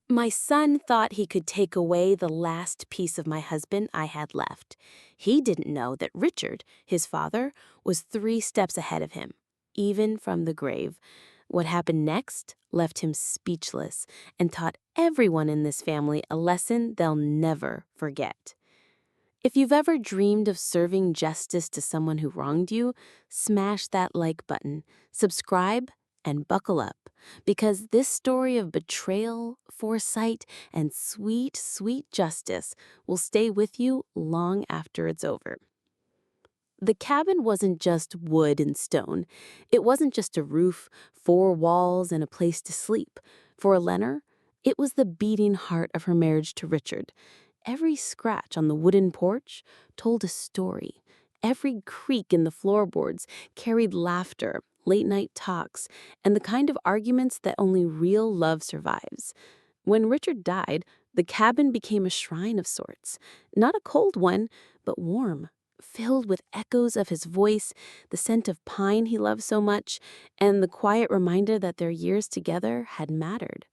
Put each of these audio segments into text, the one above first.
My son thought he could take away the last piece of my husband I had left. He didn't know that Richard, his father, was 3 steps ahead of him, even from the grave. What happened next left him speechless and taught everyone in this family a lesson they'll never forget. If you've ever dreamed of serving justice to someone who wronged you, smash that like button, subscribe, and buckle up, because this story of betrayal, foresight, and sweet, sweet justice will stay with you long after it's over. The cabin wasn't just wood and stone. It wasn't just a roof, 4 walls, and a place to sleep. For Eleanor, it was the beating heart of her marriage to Richard. Every scratch on the wooden porch told a story. Every creak in the floorboards carried laughter, late-night talks, and the kind of arguments that only real love survives. When Richard died, the cabin became a shrine of sorts. Not a cold one, but warm, filled with echoes of his voice, the scent of pine he loved so much, and the quiet reminder that their years together had mattered.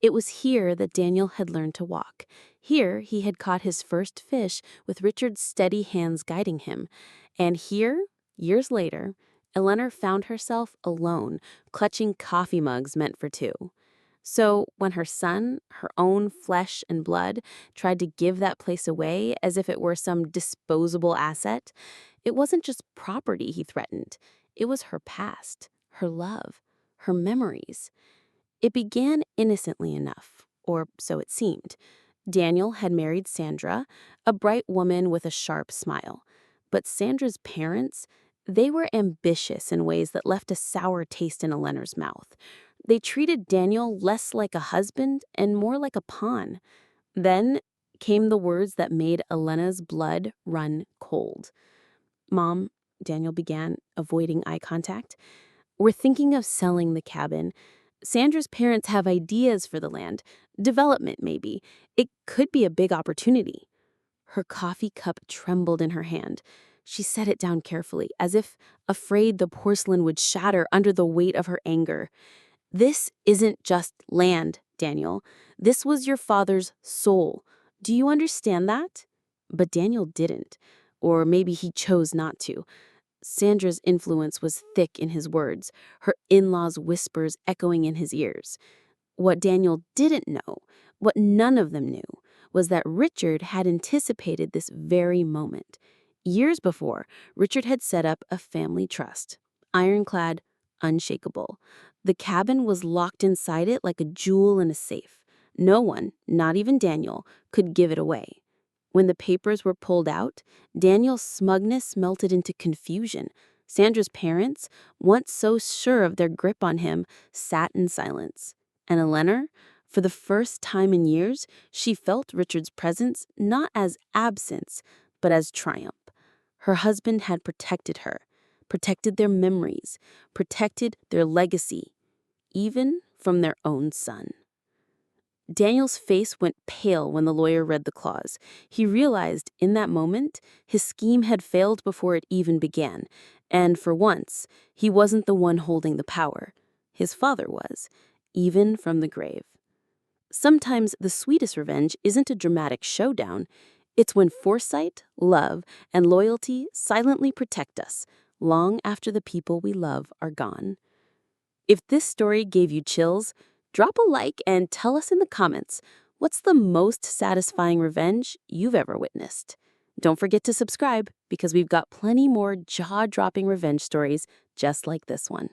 It was here that Daniel had learned to walk. Here he had caught his first fish with Richard's steady hands guiding him. And here, years later, Eleanor found herself alone, clutching coffee mugs meant for two. So when her son, her own flesh and blood, tried to give that place away as if it were some disposable asset, it wasn't just property he threatened. It was her past, her love, her memories. It began innocently enough, or so it seemed. Daniel had married Sandra, a bright woman with a sharp smile. But Sandra's parents, they were ambitious in ways that left a sour taste in Eleanor's mouth. They treated Daniel less like a husband and more like a pawn. Then came the words that made Elena's blood run cold. "Mom," Daniel began, avoiding eye contact, "we're thinking of selling the cabin. Sandra's parents have ideas for the land. Development, maybe. It could be a big opportunity." Her coffee cup trembled in her hand. She set it down carefully, as if afraid the porcelain would shatter under the weight of her anger. "This isn't just land, Daniel. This was your father's soul. Do you understand that?" But Daniel didn't. Or maybe he chose not to. Sandra's influence was thick in his words, her in-laws' whispers echoing in his ears. What Daniel didn't know, what none of them knew, was that Richard had anticipated this very moment. Years before, Richard had set up a family trust, ironclad, unshakable. The cabin was locked inside it like a jewel in a safe. No one, not even Daniel, could give it away. When the papers were pulled out, Daniel's smugness melted into confusion. Sandra's parents, once so sure of their grip on him, sat in silence. And Eleanor, for the first time in years, she felt Richard's presence not as absence, but as triumph. Her husband had protected her, protected their memories, protected their legacy, even from their own son. Daniel's face went pale when the lawyer read the clause. He realized in that moment his scheme had failed before it even began, and for once, he wasn't the one holding the power. His father was, even from the grave. Sometimes the sweetest revenge isn't a dramatic showdown. It's when foresight, love, and loyalty silently protect us, long after the people we love are gone. If this story gave you chills, drop a like and tell us in the comments, what's the most satisfying revenge you've ever witnessed? Don't forget to subscribe, because we've got plenty more jaw-dropping revenge stories just like this one.